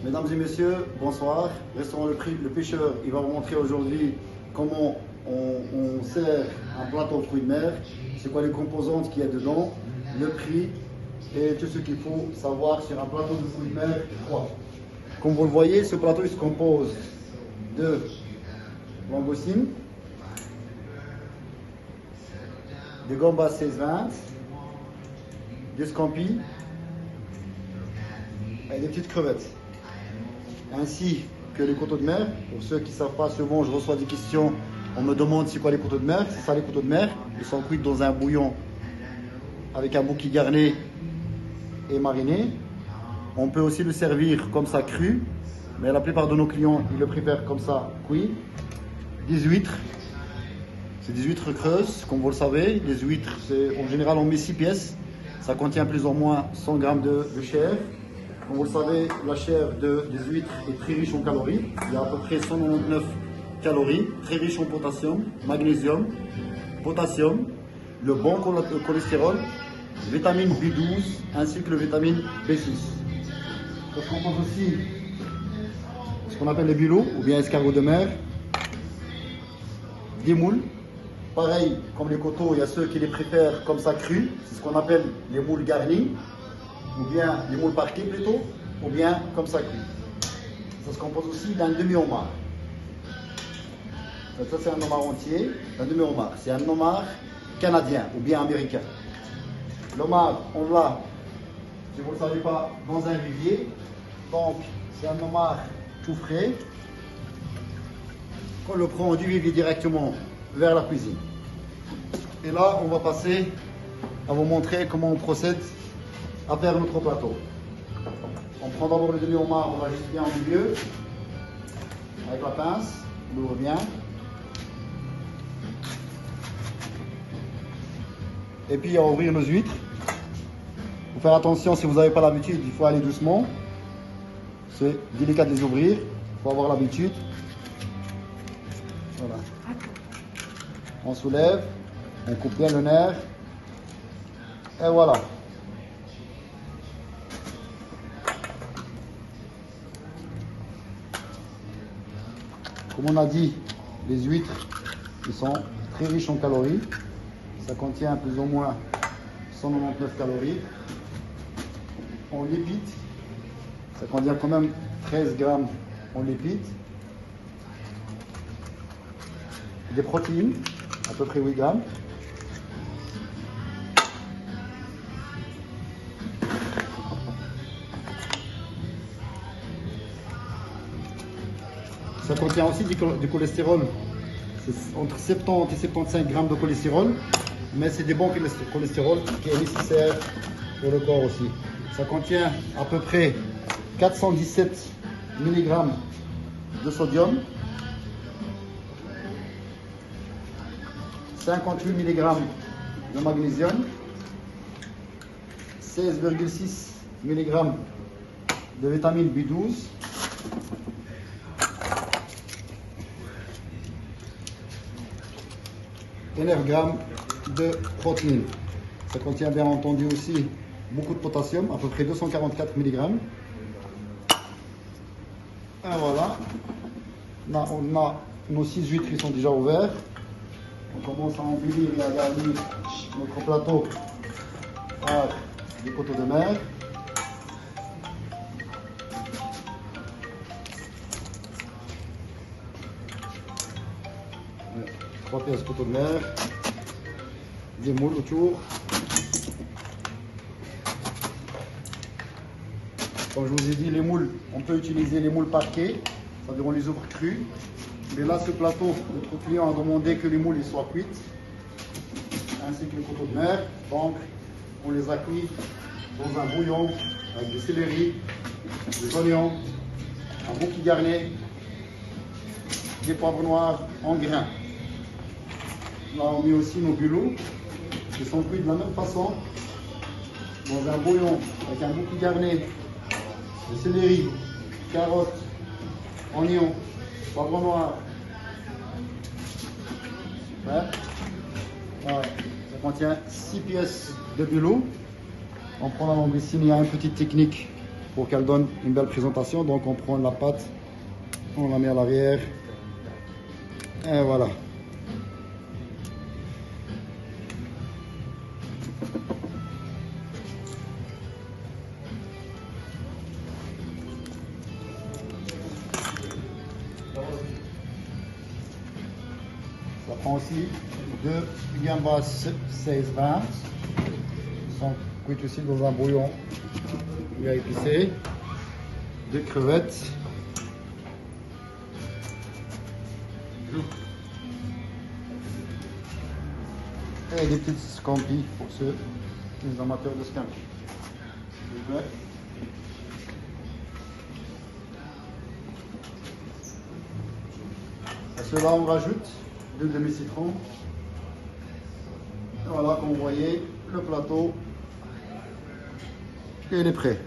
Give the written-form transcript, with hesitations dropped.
Mesdames et messieurs, bonsoir. Restaurant Le Pêcheur, il va vous montrer aujourd'hui comment on sert un plateau de fruits de mer, c'est quoi les composantes qu'il y a dedans, le prix et tout ce qu'il faut savoir sur un plateau de fruits de mer froid. Comme vous le voyez, ce plateau il se compose de langoustines, de gambas 16-20, des scampis et des petites crevettes. Ainsi que les couteaux de mer. Pour ceux qui ne savent pas, souvent je reçois des questions, on me demande c'est quoi les couteaux de mer. C'est ça les couteaux de mer, ils sont cuits dans un bouillon avec un bouquet garni et mariné. On peut aussi le servir comme ça cru, mais la plupart de nos clients ils le préfèrent comme ça cuit. Des huîtres, c'est des huîtres creuses comme vous le savez. Les huîtres, en général on met 6 pièces, ça contient plus ou moins 100 grammes de chair. Comme vous le savez, la chair des huîtres est très riche en calories. Il y a à peu près 199 calories, très riche en potassium, magnésium, potassium, le bon cholestérol, vitamine B12 ainsi que le vitamine B6. Ça se compose aussi ce qu'on appelle les bulots ou bien escargots de mer, des moules. Pareil, comme les coteaux, il y a ceux qui les préfèrent comme ça crus, c'est ce qu'on appelle les moules garnis, ou bien les moules parqués plutôt, ou bien comme ça cuit. Ça se compose aussi d'un demi-homard. Ça c'est un homard entier, un demi-homard. C'est un homard canadien ou bien américain. L'homard, on l'a, si vous ne le savez pas, dans un vivier. Donc c'est un homard tout frais. On le prend du vivier directement vers la cuisine. Et là, on va passer à vous montrer comment on procède à faire notre plateau. On prend d'abord le demi-homard, on va juste bien au milieu. Avec la pince, on l'ouvre bien. Et puis on va ouvrir nos huîtres. Il faut faire attention, si vous n'avez pas l'habitude, il faut aller doucement. C'est délicat de les ouvrir, il faut avoir l'habitude. Voilà. On soulève, on coupe bien le nerf. Et voilà. Comme on a dit, les huîtres, ils sont très riches en calories. Ça contient plus ou moins 199 calories. En lipides, ça contient quand même 13 grammes en lipides. Des protéines, à peu près 8 grammes. Ça contient aussi du cholestérol. C'est entre 70 et 75 grammes de cholestérol. Mais c'est des bons cholestérol qui est nécessaire pour le corps aussi. Ça contient à peu près 417 mg de sodium, 58 mg de magnésium, 16,6 mg de vitamine B12, et 9 grammes de protéines. Ça contient bien entendu aussi beaucoup de potassium, à peu près 244 mg. Et voilà. Là, on a nos 6 huîtres qui sont déjà ouverts. On commence à embellir et à garnir notre plateau par des couteaux de mer. Ouais, 3 pièces de couteaux de mer. Des moules autour. Comme je vous ai dit, les moules, on peut utiliser les moules parqués, c'est-à-dire on les ouvre crus. Mais là, ce plateau, notre client a demandé que les moules soient cuites, ainsi que les couteaux de mer. Donc, on les a cuits dans un bouillon avec du céleri, des oignons, un bouquet garni, des poivres noirs en grains. Là, on met aussi nos bulots, qui sont cuits de la même façon, dans un bouillon avec un bouquet garni, de céleri, carottes, oignons, poivre noir. Ouais. Voilà. Ça contient 6 pièces de bulots. On prend la langoustine, il y a une petite technique pour qu'elle donne une belle présentation. Donc on prend la pâte, on la met à l'arrière. Et voilà. Ça prend aussi 2 gambas 16-20. Ils sont cuites aussi dans un bouillon bien épicé. 2 crevettes. Et des petites scampi pour ceux, les amateurs de scampi. À cela, on rajoute 2 demi-citrons. Voilà, comme vous voyez, le plateau, et il est prêt.